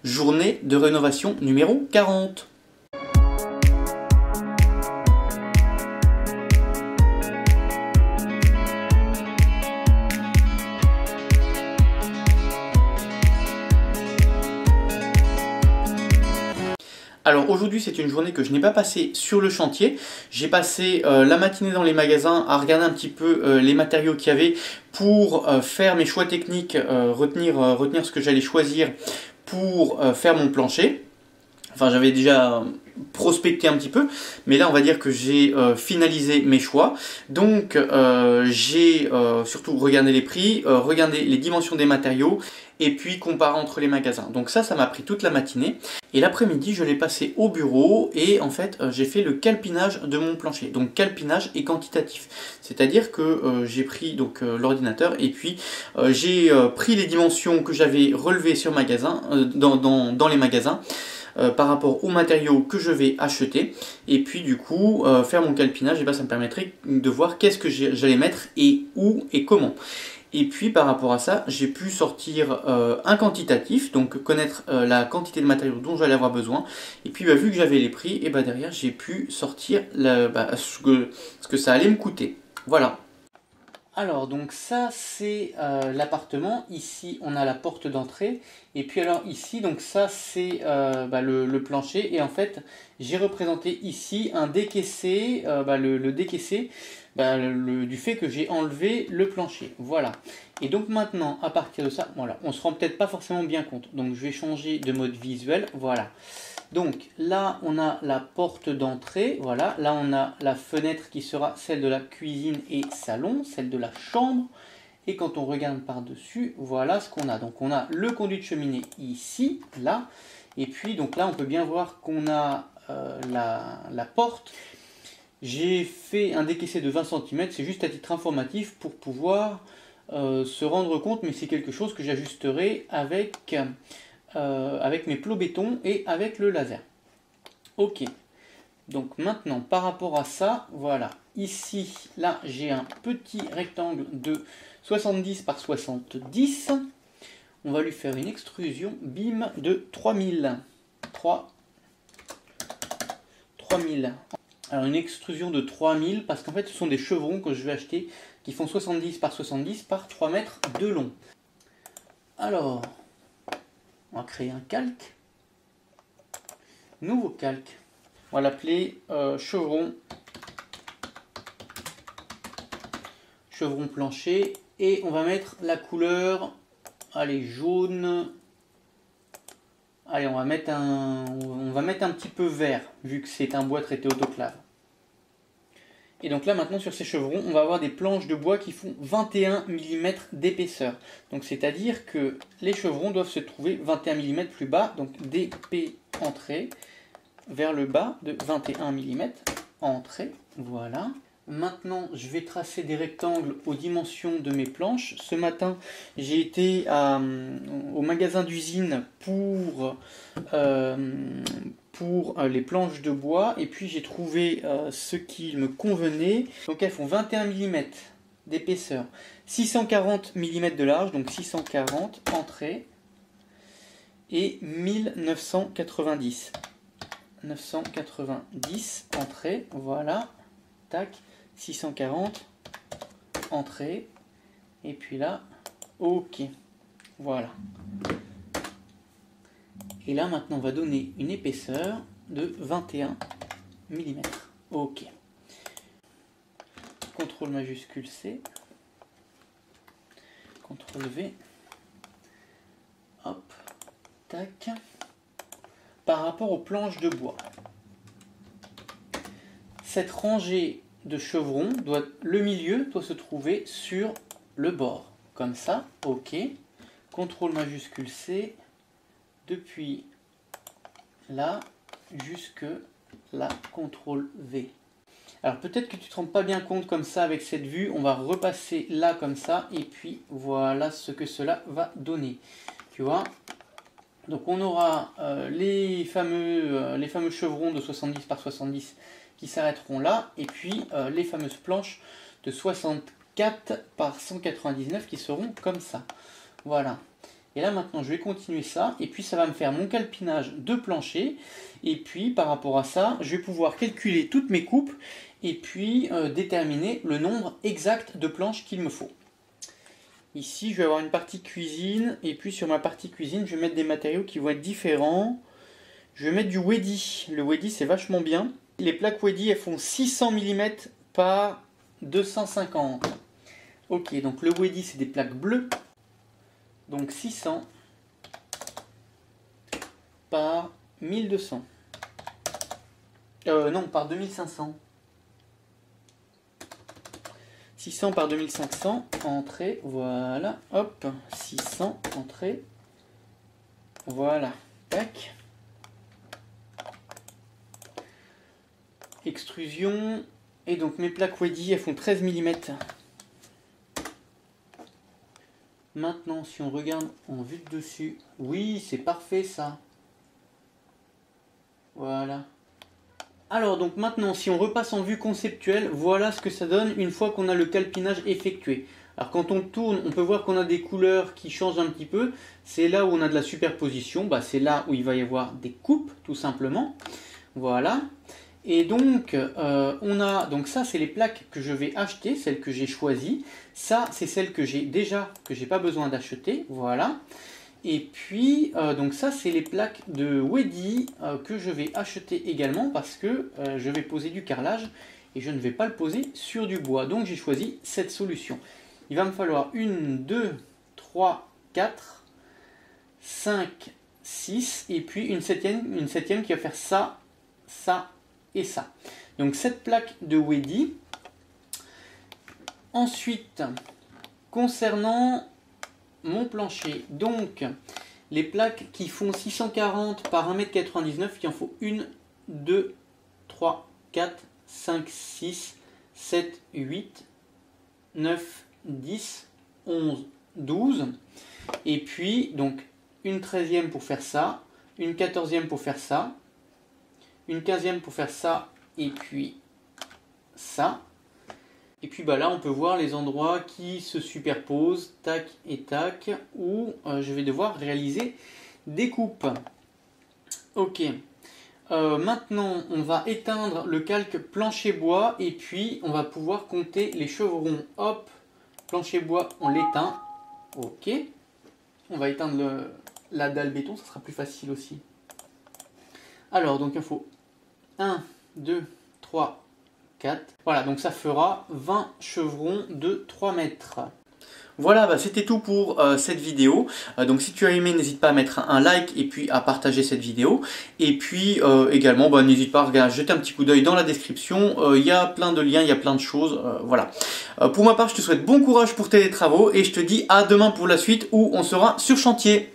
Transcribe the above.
journée de rénovation numéro 40. Alors aujourd'hui c'est une journée que je n'ai pas passée sur le chantier. J'ai passé la matinée dans les magasins à regarder un petit peu les matériaux qu'il y avait pour faire mes choix techniques, retenir ce que j'allais choisir pour faire mon plancher. Enfin j'avais déjà prospecté un petit peu, mais là on va dire que j'ai finalisé mes choix. Donc j'ai surtout regardé les prix, regardé les dimensions des matériaux et puis comparé entre les magasins. Donc ça m'a pris toute la matinée. Et l'après-midi je l'ai passé au bureau et en fait j'ai fait le calpinage de mon plancher. Donc calpinage et quantitatif. C'est-à-dire que j'ai pris donc l'ordinateur et puis j'ai pris les dimensions que j'avais relevées sur magasin, dans les magasins. Par rapport aux matériaux que je vais acheter et puis du coup faire mon calpinage, et ben, ça me permettrait de voir qu'est-ce que j'allais mettre et où et comment. Et puis par rapport à ça j'ai pu sortir un quantitatif, donc connaître la quantité de matériaux dont j'allais avoir besoin, et puis vu que j'avais les prix, et ben, derrière j'ai pu sortir ce que ça allait me coûter. Voilà. Alors donc ça c'est l'appartement, ici on a la porte d'entrée et puis alors ici donc ça c'est le plancher, et en fait j'ai représenté ici un décaissé, le décaissé du fait que j'ai enlevé le plancher, voilà. Et donc maintenant à partir de ça, voilà, on se rend peut-être pas forcément bien compte, donc je vais changer de mode visuel, voilà. Donc là on a la porte d'entrée, voilà, là on a la fenêtre qui sera celle de la cuisine et salon, celle de la chambre, et quand on regarde par dessus, voilà ce qu'on a. Donc on a le conduit de cheminée ici, là, et puis donc là on peut bien voir qu'on a la porte. J'ai fait un décaissé de 20 cm, c'est juste à titre informatif pour pouvoir se rendre compte, mais c'est quelque chose que j'ajusterai avec mes plots béton et avec le laser. Ok, donc maintenant par rapport à ça, voilà, ici, là j'ai un petit rectangle de 70 par 70, on va lui faire une extrusion BIM de 3000. Alors une extrusion de 3000 parce qu'en fait ce sont des chevrons que je vais acheter qui font 70 par 70 par 3 mètres de long. Alors, on va créer un calque. Nouveau calque. On va l'appeler chevron plancher. Et on va mettre la couleur, allez, jaune. Allez, on va mettre un petit peu vert, vu que c'est un bois traité autoclave. Et donc là maintenant sur ces chevrons, on va avoir des planches de bois qui font 21 mm d'épaisseur. Donc c'est-à-dire que les chevrons doivent se trouver 21 mm plus bas, donc DP entrée vers le bas de 21 mm entrée, voilà. Maintenant je vais tracer des rectangles aux dimensions de mes planches. Ce matin j'ai été au magasin d'usine pour les planches de bois, et puis j'ai trouvé ce qui me convenait. Donc elles font 21 mm d'épaisseur, 640 mm de large, donc 640 entrée, et 1990 entrée, voilà, tac, 640 entrée, et puis là, ok, voilà. Et là maintenant on va donner une épaisseur de 21 mm. Ok. CTRL majuscule C. CTRL V. Hop. Tac. Par rapport aux planches de bois. Cette rangée de chevrons, le milieu doit se trouver sur le bord. Comme ça. Ok. CTRL majuscule C. Depuis là jusque là, CTRL V. Alors peut-être que tu ne te rends pas bien compte comme ça avec cette vue, on va repasser là comme ça, et puis voilà ce que cela va donner. Tu vois, donc on aura les fameux chevrons de 70 par 70 qui s'arrêteront là, et puis les fameuses planches de 64 par 199 qui seront comme ça. Voilà. Et là maintenant je vais continuer ça, et puis ça va me faire mon calpinage de plancher. Et puis par rapport à ça, je vais pouvoir calculer toutes mes coupes, et puis déterminer le nombre exact de planches qu'il me faut. Ici je vais avoir une partie cuisine, et puis sur ma partie cuisine je vais mettre des matériaux qui vont être différents. Je vais mettre du Wedi. Le Wedi c'est vachement bien. Les plaques Wedi elles font 600 mm par 250. Ok, donc le Wedi c'est des plaques bleues. Donc 600 par 1200. Non, par 2500. 600 par 2500, entrée, voilà, hop, 600, entrée, voilà, tac. Extrusion, et donc mes plaques Wedi, elles font 13 mm. Maintenant, si on regarde en vue de dessus, oui, c'est parfait ça. Voilà. Alors donc maintenant, si on repasse en vue conceptuelle, voilà ce que ça donne une fois qu'on a le calpinage effectué. Alors quand on tourne, on peut voir qu'on a des couleurs qui changent un petit peu. C'est là où on a de la superposition, bah, c'est là où il va y avoir des coupes tout simplement. Voilà. Et donc, donc ça c'est les plaques que je vais acheter, celles que j'ai choisies. Ça c'est celles que j'ai déjà, que j'ai pas besoin d'acheter, voilà. Et puis, donc ça c'est les plaques de Wedi que je vais acheter également parce que je vais poser du carrelage et je ne vais pas le poser sur du bois. Donc j'ai choisi cette solution. Il va me falloir 1, 2, 3, 4, 5, 6 et puis une septième qui va faire ça, ça et ça. Donc cette plaque de Wedi. Ensuite, concernant mon plancher, donc les plaques qui font 640 par 1,99 m, il en faut 1, 2, 3, 4, 5, 6, 7, 8, 9, 10, 11, 12. Et puis donc une 13e pour faire ça, une 14e pour faire ça, une 15e pour faire ça, et puis ça. Et puis bah là on peut voir les endroits qui se superposent, tac et tac, où je vais devoir réaliser des coupes. Ok, maintenant on va éteindre le calque plancher bois et puis on va pouvoir compter les chevrons. Hop, plancher bois on l'éteint. Ok, on va éteindre la dalle béton, ça sera plus facile aussi. Alors donc il faut 1, 2, 3, 4. Voilà, donc ça fera 20 chevrons de 3 mètres. Voilà, bah c'était tout pour cette vidéo. Donc si tu as aimé, n'hésite pas à mettre un like et puis à partager cette vidéo. Et puis également, bah, n'hésite pas à jeter un petit coup d'œil dans la description. Il y a plein de liens, il y a plein de choses. Voilà. Pour ma part, je te souhaite bon courage pour tes travaux et je te dis à demain pour la suite où on sera sur chantier.